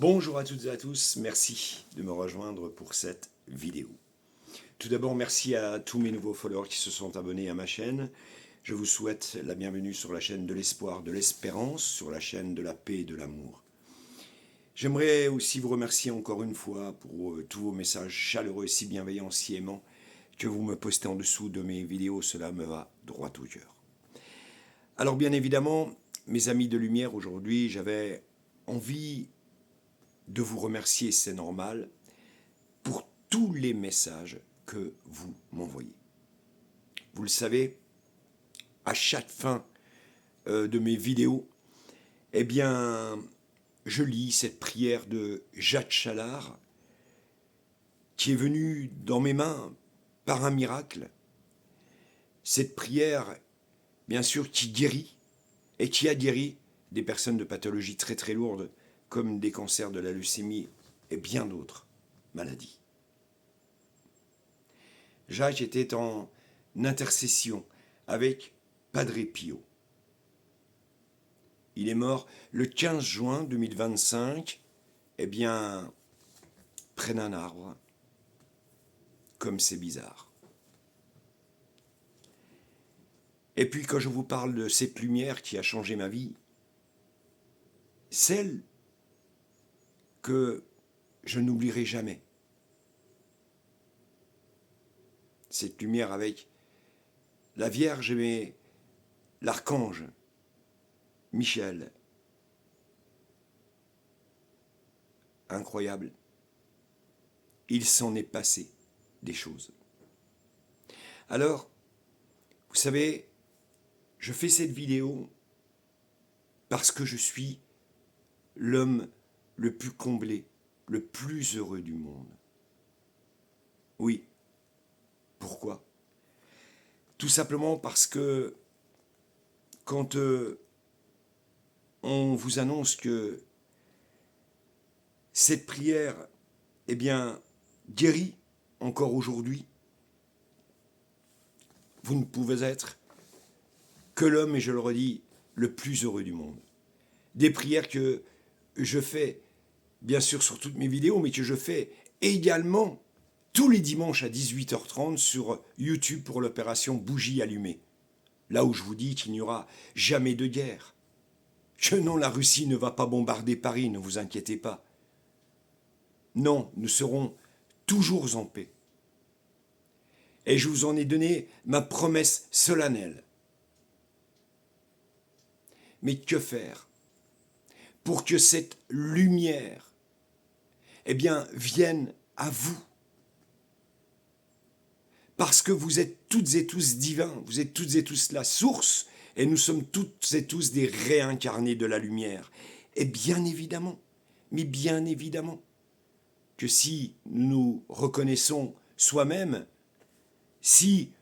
Bonjour à toutes et à tous, merci de me rejoindre pour cette vidéo. Tout d'abord, merci à tous mes nouveaux followers qui se sont abonnés à ma chaîne. Je vous souhaite la bienvenue sur la chaîne de l'espoir, de l'espérance, sur la chaîne de la paix et de l'amour. J'aimerais aussi vous remercier encore une fois pour tous vos messages chaleureux, si bienveillants, si aimants que vous me postez en dessous de mes vidéos. Cela me va droit au cœur. Alors bien évidemment, mes amis de lumière, aujourd'hui, j'avais envie de vous remercier, c'est normal, pour tous les messages que vous m'envoyez. Vous le savez, à chaque fin de mes vidéos, eh bien, je lis cette prière de Jacques Challard qui est venue dans mes mains par un miracle. Cette prière, bien sûr, qui guérit et qui a guéri des personnes de pathologies très très lourdes comme des cancers de la leucémie et bien d'autres maladies. Jacques était en intercession avec Padre Pio. Il est mort le 15 juin 2025, eh bien, près d'un arbre. Comme c'est bizarre. Et puis quand je vous parle de cette lumière qui a changé ma vie, celle que je n'oublierai jamais. Cette lumière avec la Vierge et l'archange Michel. Incroyable. Il s'en est passé des choses. Alors, vous savez, je fais cette vidéo parce que je suis l'homme le plus comblé, le plus heureux du monde. Oui. Pourquoi ? Tout simplement parce que quand on vous annonce que cette prière, eh bien, guérit encore aujourd'hui, vous ne pouvez être que l'homme, et je le redis, le plus heureux du monde. Des prières que je fais, bien sûr, sur toutes mes vidéos, mais que je fais également tous les dimanches à 18h30 sur YouTube pour l'opération Bougie allumée. Là où je vous dis qu'il n'y aura jamais de guerre. Que non, la Russie ne va pas bombarder Paris, ne vous inquiétez pas. Non, nous serons toujours en paix. Et je vous en ai donné ma promesse solennelle. Mais que faire pour que cette lumière, eh bien, vienne à vous? Parce que vous êtes toutes et tous divins, vous êtes toutes et tous la source, et nous sommes toutes et tous des réincarnés de la lumière. Et bien évidemment, mais bien évidemment, que si nous nous reconnaissons soi-même, si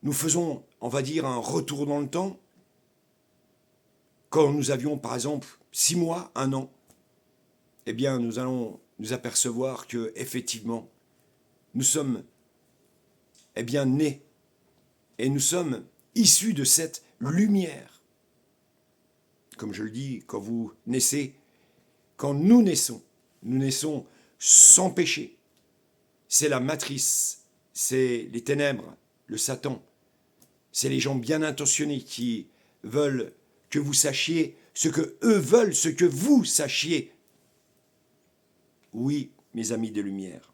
nous faisons, on va dire, un retour dans le temps, quand nous avions par exemple 6 mois, 1 an, eh bien nous allons nous apercevoir que effectivement nous sommes eh bien nés et nous sommes issus de cette lumière. Comme je le dis, quand vous naissez, quand nous naissons sans péché. C'est la matrice, c'est les ténèbres, le Satan. C'est les gens bien intentionnés qui veulent que vous sachiez ce que eux veulent, ce que vous sachiez. Oui, mes amis de lumière.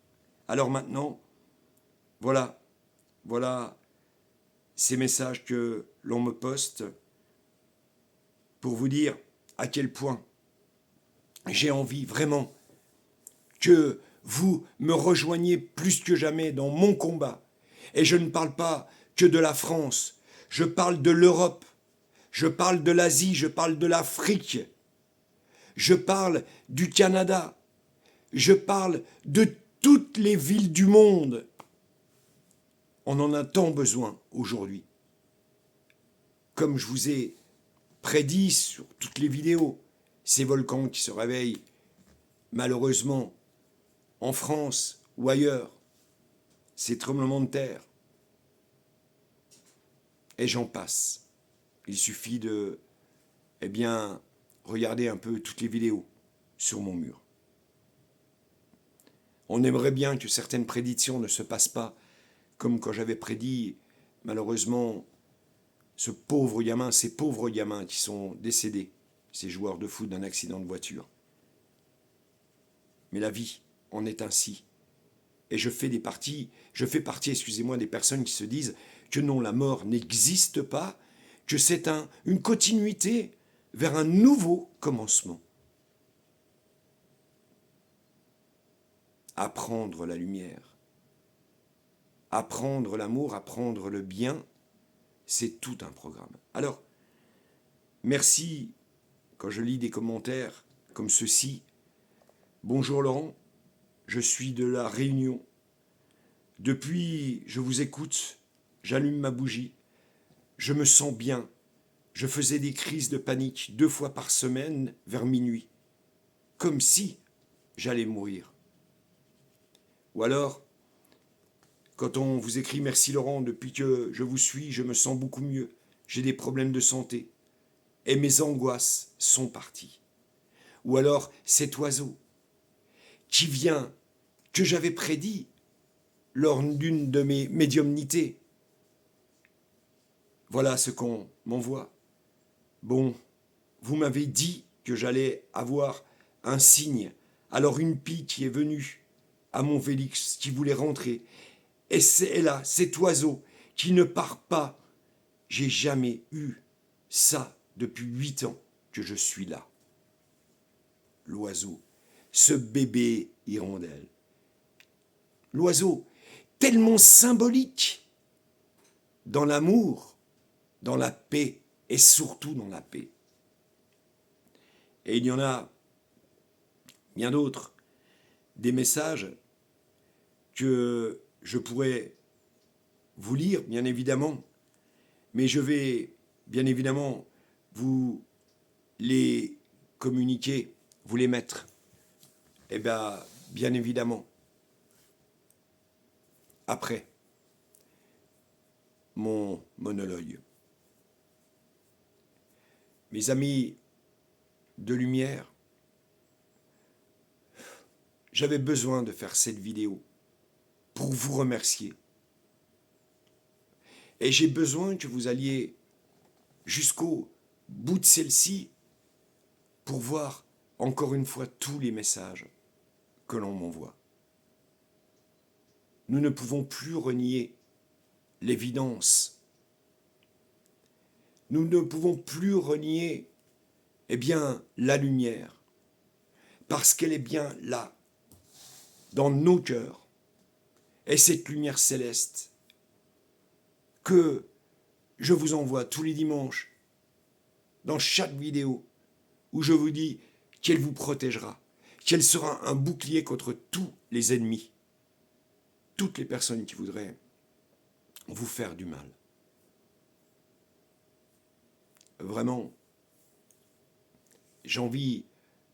Alors maintenant, voilà ces messages que l'on me poste pour vous dire à quel point j'ai envie vraiment que vous me rejoigniez plus que jamais dans mon combat. Et je ne parle pas que de la France, je parle de l'Europe, je parle de l'Asie, je parle de l'Afrique, je parle du Canada, je parle de toutes les villes du monde. On en a tant besoin aujourd'hui. Comme je vous ai prédit sur toutes les vidéos, ces volcans qui se réveillent malheureusement en France ou ailleurs, ces tremblements de terre, et j'en passe. Il suffit de, regarder un peu toutes les vidéos sur mon mur. On aimerait bien que certaines prédictions ne se passent pas, comme quand j'avais prédit, malheureusement, ces pauvres gamins qui sont décédés, ces joueurs de foot d'un accident de voiture. Mais la vie en est ainsi. Et je fais partie, excusez-moi, des personnes qui se disent que non, la mort n'existe pas, que c'est une continuité vers un nouveau commencement. Apprendre la lumière, apprendre l'amour, apprendre le bien, c'est tout un programme. Alors, merci quand je lis des commentaires comme ceci. Bonjour Laurent, je suis de la Réunion. Depuis, je vous écoute, j'allume ma bougie, je me sens bien. Je faisais des crises de panique 2 fois par semaine vers minuit, comme si j'allais mourir. Ou alors, quand on vous écrit « Merci Laurent, depuis que je vous suis, je me sens beaucoup mieux, j'ai des problèmes de santé, et mes angoisses sont parties. » Ou alors, cet oiseau qui vient, que j'avais prédit lors d'une de mes médiumnités. Voilà ce qu'on m'envoie. Bon, vous m'avez dit que j'allais avoir un signe. Alors une pie qui est venue à mon Vélix, qui voulait rentrer. Et c'est là, cet oiseau qui ne part pas. J'ai jamais eu ça depuis 8 ans que je suis là. L'oiseau, ce bébé hirondelle. L'oiseau, tellement symbolique dans l'amour, dans la paix, et surtout dans la paix. Et il y en a bien d'autres, des messages que je pourrais vous lire, bien évidemment, mais je vais, bien évidemment, vous les communiquer, vous les mettre. Eh bien évidemment, après mon monologue. Mes amis de lumière, j'avais besoin de faire cette vidéo pour vous remercier. Et j'ai besoin que vous alliez jusqu'au bout de celle-ci pour voir encore une fois tous les messages que l'on m'envoie. Nous ne pouvons plus renier l'évidence. Nous ne pouvons plus renier, la lumière, parce qu'elle est bien là, dans nos cœurs. Et cette lumière céleste que je vous envoie tous les dimanches, dans chaque vidéo, où je vous dis qu'elle vous protégera, qu'elle sera un bouclier contre tous les ennemis, toutes les personnes qui voudraient vous faire du mal. Vraiment, j'ai envie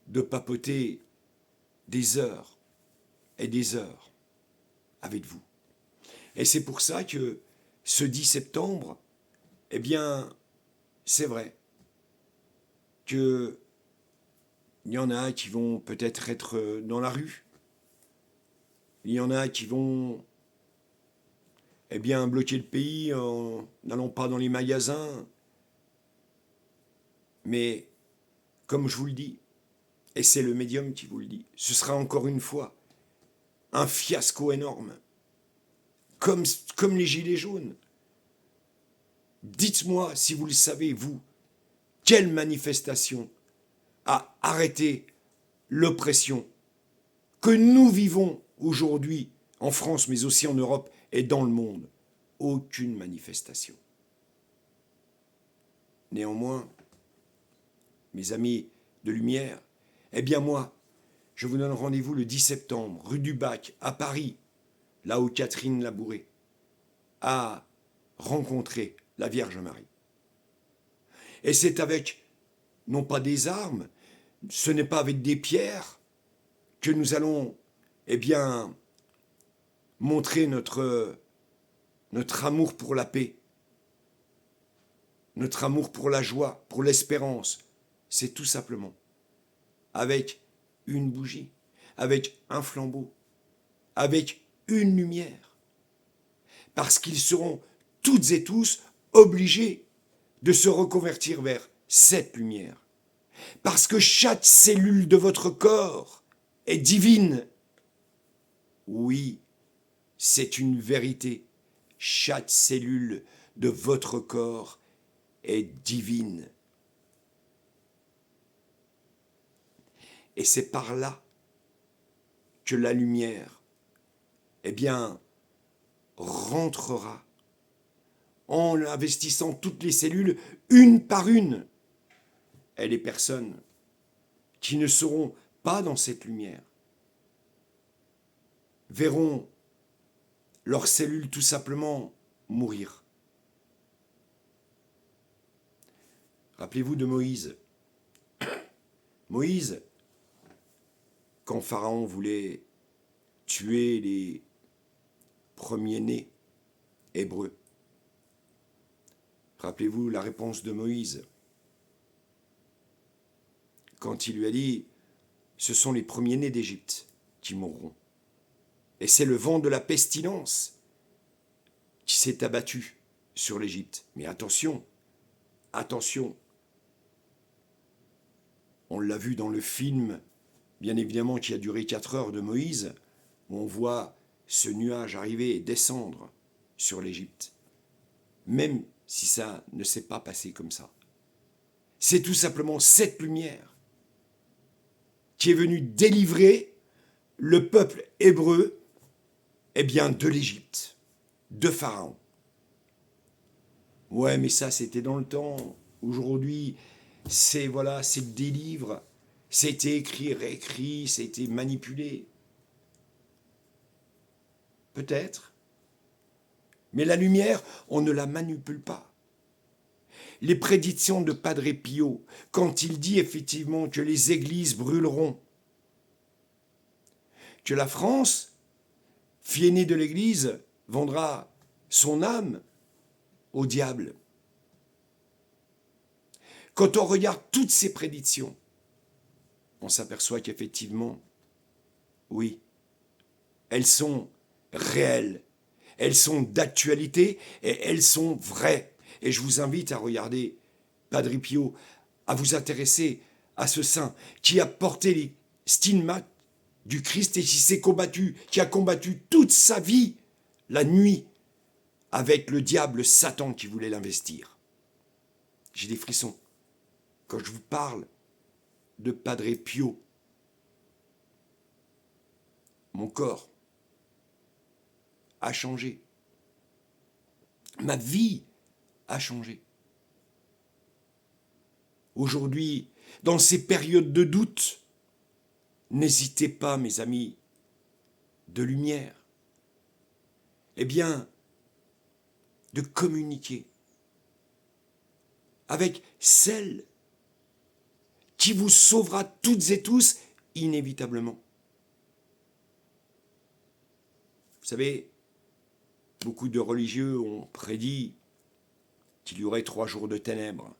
de papoter des heures et des heures avec vous. Et c'est pour ça que ce 10 septembre, c'est vrai qu'il y en a qui vont peut-être être dans la rue. Il y en a qui vont bloquer le pays en n'allant pas dans les magasins. Mais, comme je vous le dis, et c'est le médium qui vous le dit, ce sera encore une fois un fiasco énorme. Comme les gilets jaunes. Dites-moi si vous le savez, vous, quelle manifestation a arrêté l'oppression que nous vivons aujourd'hui en France, mais aussi en Europe et dans le monde. Aucune manifestation. Néanmoins, mes amis de lumière, moi, je vous donne rendez-vous le 10 septembre, rue du Bac, à Paris, là où Catherine Labouré a rencontré la Vierge Marie. Et c'est avec, non pas des armes, ce n'est pas avec des pierres que nous allons, montrer notre amour pour la paix, notre amour pour la joie, pour l'espérance. C'est tout simplement avec une bougie, avec un flambeau, avec une lumière. Parce qu'ils seront toutes et tous obligés de se reconvertir vers cette lumière. Parce que chaque cellule de votre corps est divine. Oui, c'est une vérité. Chaque cellule de votre corps est divine. Et c'est par là que la lumière, rentrera en investissant toutes les cellules une par une. Et les personnes qui ne seront pas dans cette lumière verront leurs cellules tout simplement mourir. Rappelez-vous de Moïse. Moïse, quand Pharaon voulait tuer les premiers-nés hébreux, rappelez-vous la réponse de Moïse. Quand il lui a dit, ce sont les premiers-nés d'Égypte qui mourront. Et c'est le vent de la pestilence qui s'est abattu sur l'Égypte. Mais attention, attention. On l'a vu dans le film, bien évidemment, qui a duré 4 heures de Moïse, où on voit ce nuage arriver et descendre sur l'Égypte. Même si ça ne s'est pas passé comme ça. C'est tout simplement cette lumière qui est venue délivrer le peuple hébreu de l'Égypte, de Pharaon. Ouais, mais ça, c'était dans le temps. Aujourd'hui, c'est des livres. C'était écrit, réécrit, c'était manipulé. Peut-être. Mais la lumière, on ne la manipule pas. Les prédictions de Padre Pio, quand il dit effectivement que les églises brûleront, que la France, fille aînée de l'Église, vendra son âme au diable. Quand on regarde toutes ces prédictions, on s'aperçoit qu'effectivement, oui, elles sont réelles, elles sont d'actualité et elles sont vraies. Et je vous invite à regarder Padre Pio, à vous intéresser à ce saint qui a porté les stigmates du Christ et qui a combattu toute sa vie la nuit avec le diable Satan qui voulait l'investir. J'ai des frissons quand je vous parle de Padre Pio. Mon corps a changé. Ma vie a changé. Aujourd'hui, dans ces périodes de doute, n'hésitez pas, mes amis de lumière, de communiquer avec celle qui vous sauvera toutes et tous inévitablement. Vous savez, beaucoup de religieux ont prédit qu'il y aurait 3 jours de ténèbres.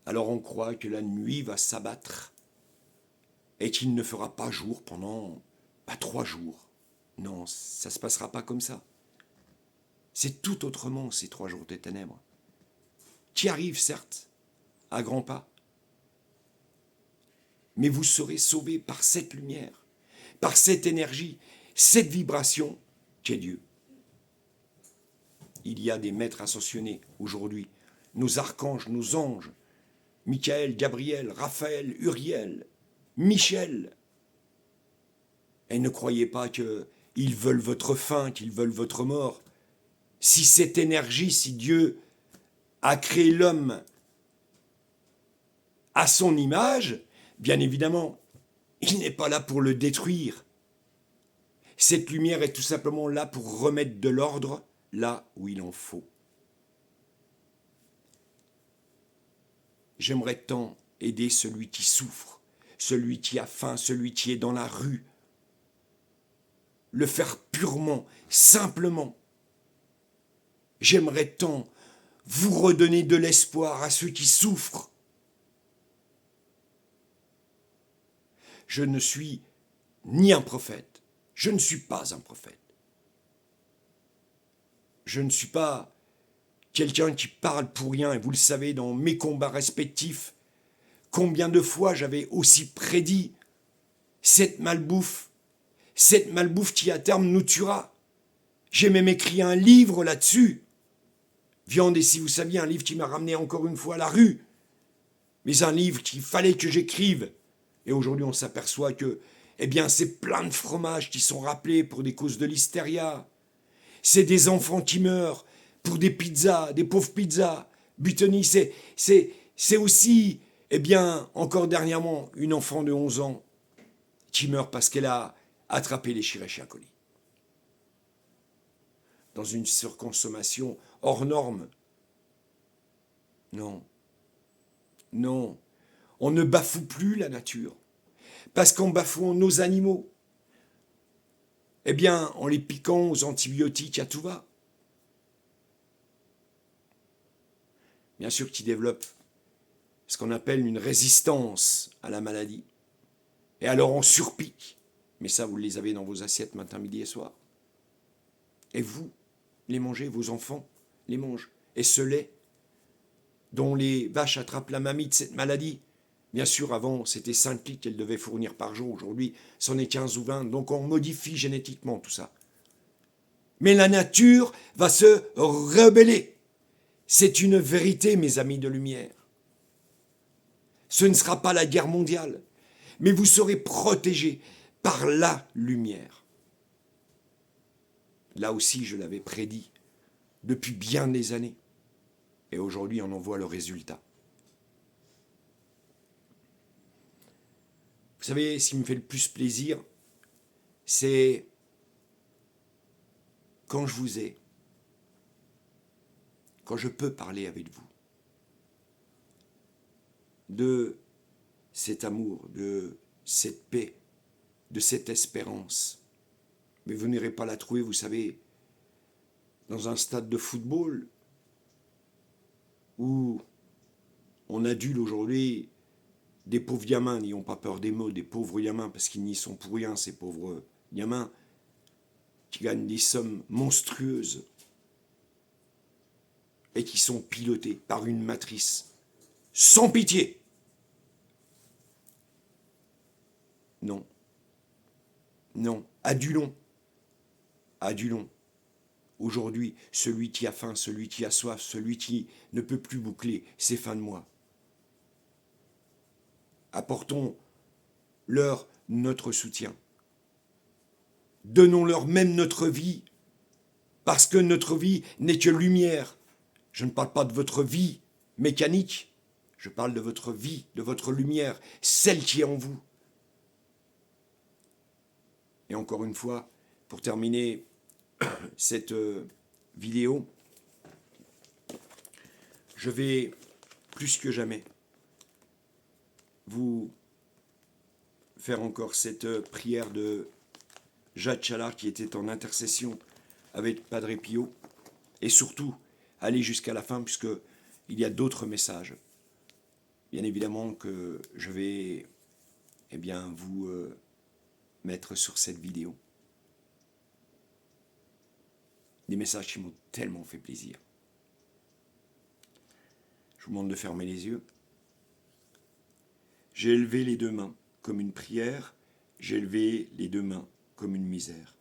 Alors on croit que la nuit va s'abattre et qu'il ne fera pas jour pendant 3 jours. Non, ça ne se passera pas comme ça. C'est tout autrement ces 3 jours de ténèbres, qui arrivent certes à grands pas, mais vous serez sauvés par cette lumière, par cette énergie, cette vibration qu'est Dieu. Il y a des maîtres ascensionnés aujourd'hui, nos archanges, nos anges, Michael, Gabriel, Raphaël, Uriel, Michel. Et ne croyez pas qu'ils veulent votre fin, qu'ils veulent votre mort. Si cette énergie, si Dieu a créé l'homme à son image, bien évidemment, il n'est pas là pour le détruire. Cette lumière est tout simplement là pour remettre de l'ordre là où il en faut. J'aimerais tant aider celui qui souffre, celui qui a faim, celui qui est dans la rue. Le faire purement, simplement. J'aimerais tant vous redonner de l'espoir à ceux qui souffrent. Je ne suis ni un prophète, Je ne suis pas un prophète. Je ne suis pas quelqu'un qui parle pour rien. Et vous le savez, dans mes combats respectifs, combien de fois j'avais aussi prédit cette malbouffe qui à terme nous tuera. J'ai même écrit un livre là-dessus. Viande et si vous saviez, un livre qui m'a ramené encore une fois à la rue. Mais un livre qu'il fallait que j'écrive. Et aujourd'hui, on s'aperçoit que, eh bien, c'est plein de fromages qui sont rappelés pour des causes de l'hystéria. C'est des enfants qui meurent pour des pizzas, des pauvres pizzas. Buitoni, c'est aussi, eh bien, encore dernièrement, une enfant de 11 ans qui meurt parce qu'elle a attrapé les Escherichia coli. Dans une surconsommation hors norme. Non. Non. On ne bafoue plus la nature. Parce qu'en bafouant nos animaux, eh bien, en les piquant aux antibiotiques, à tout va. Bien sûr qu'ils développent ce qu'on appelle une résistance à la maladie. Et alors on surpique. Mais ça, vous les avez dans vos assiettes matin, midi et soir. Et vous, les mangez, vos enfants les mangent. Et ce lait dont les vaches attrapent la mamie de cette maladie, bien sûr, avant, c'était 5 litres qu'elles devaient fournir par jour. Aujourd'hui, c'en est 15 ou 20. Donc on modifie génétiquement tout ça. Mais la nature va se rebeller. C'est une vérité, mes amis de lumière. Ce ne sera pas la guerre mondiale, mais vous serez protégés par la lumière. Là aussi, je l'avais prédit depuis bien des années. Et aujourd'hui, on en voit le résultat. Vous savez, ce qui me fait le plus plaisir, c'est quand je vous ai, quand je peux parler avec vous de cet amour, de cette paix, de cette espérance. Mais vous n'irez pas la trouver, vous savez, dans un stade de football où on adule aujourd'hui des pauvres gamins, n'ayons pas peur des mots, des pauvres gamins, parce qu'ils n'y sont pour rien, ces pauvres gamins, qui gagnent des sommes monstrueuses et qui sont pilotés par une matrice sans pitié. Non. Non. Adulons. Adulons. Aujourd'hui, celui qui a faim, celui qui a soif, celui qui ne peut plus boucler ses fins de mois. Apportons-leur notre soutien. Donnons-leur même notre vie, parce que notre vie n'est que lumière. Je ne parle pas de votre vie mécanique, je parle de votre vie, de votre lumière, celle qui est en vous. Et encore une fois, pour terminer cette vidéo, je vais plus que jamais vous faire encore cette prière de Jacques Challard qui était en intercession avec Padre Pio, et surtout aller jusqu'à la fin puisqu'il y a d'autres messages. Bien évidemment que je vais vous mettre sur cette vidéo. Des messages qui m'ont tellement fait plaisir. Je vous demande de fermer les yeux. J'ai élevé les deux mains comme une prière, j'ai élevé les deux mains comme une misère.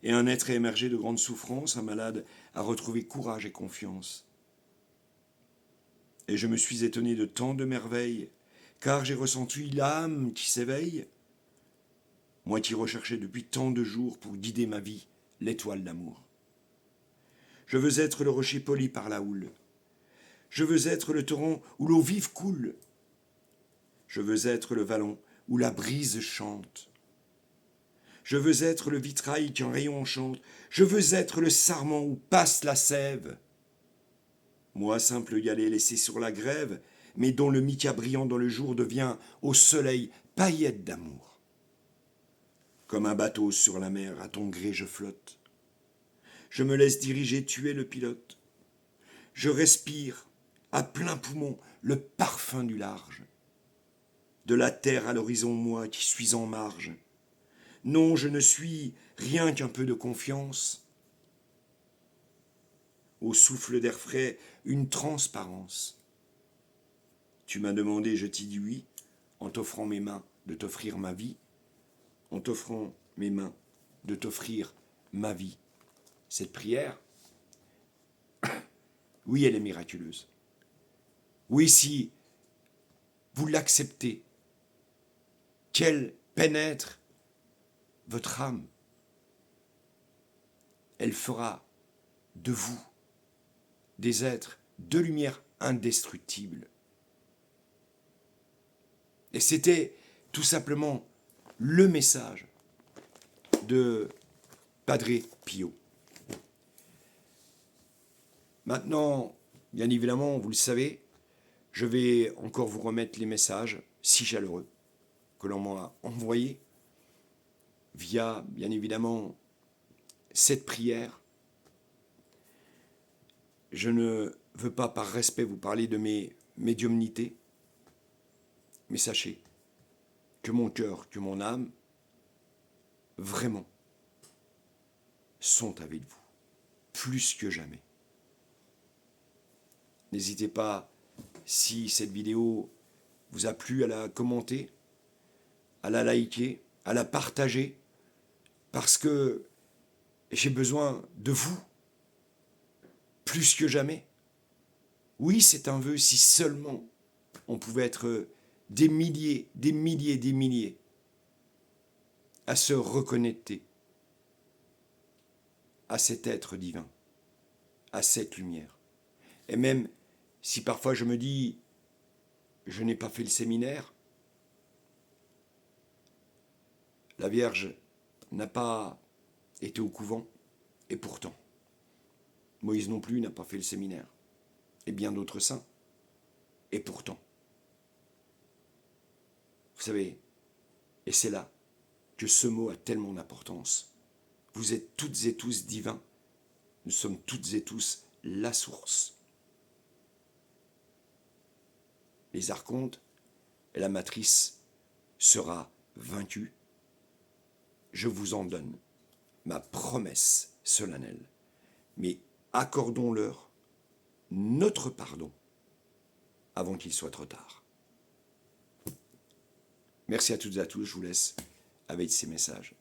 Et un être est émergé de grande souffrance, un malade a retrouvé courage et confiance. Et je me suis étonné de tant de merveilles, car j'ai ressenti l'âme qui s'éveille, moi qui recherchais depuis tant de jours pour guider ma vie l'étoile d'amour. Je veux être le rocher poli par la houle. Je veux être le torrent où l'eau vive coule. Je veux être le vallon où la brise chante. Je veux être le vitrail qui en rayon chante. Je veux être le sarment où passe la sève. Moi, simple galet laissé sur la grève, mais dont le mica brillant dans le jour devient au soleil paillette d'amour. Comme un bateau sur la mer, à ton gré je flotte. Je me laisse diriger, tuer le pilote. Je respire à plein poumon le parfum du large. de la terre à l'horizon, moi qui suis en marge. Non, je ne suis rien qu'un peu de confiance. Au souffle d'air frais, une transparence. Tu m'as demandé, je t'y dis oui, en t'offrant mes mains de t'offrir ma vie, en t'offrant mes mains de t'offrir ma vie. Cette prière, oui, elle est miraculeuse. Oui, si vous l'acceptez, qu'elle pénètre votre âme, elle fera de vous des êtres de lumière indestructible. Et c'était tout simplement le message de Padre Pio. Maintenant, bien évidemment, vous le savez, je vais encore vous remettre les messages si chaleureux que l'on m'a envoyés via, bien évidemment, cette prière. Je ne veux pas, par respect, vous parler de mes médiumnités, mais sachez que mon cœur, que mon âme, vraiment, sont avec vous, plus que jamais. N'hésitez pas, si cette vidéo vous a plu, à la commenter, à la liker, à la partager, parce que j'ai besoin de vous, plus que jamais. Oui, c'est un vœu, si seulement on pouvait être des milliers, des milliers, des milliers à se reconnecter à cet être divin, à cette lumière. Et même si parfois je me dis, je n'ai pas fait le séminaire, la Vierge n'a pas été au couvent, et pourtant, Moïse non plus n'a pas fait le séminaire, et bien d'autres saints, et pourtant. Vous savez, et c'est là que ce mot a tellement d'importance. Vous êtes toutes et tous divins, nous sommes toutes et tous la source. Les archontes et la matrice sera vaincue. Je vous en donne ma promesse solennelle. Mais accordons-leur notre pardon avant qu'il soit trop tard. Merci à toutes et à tous, je vous laisse avec ces messages.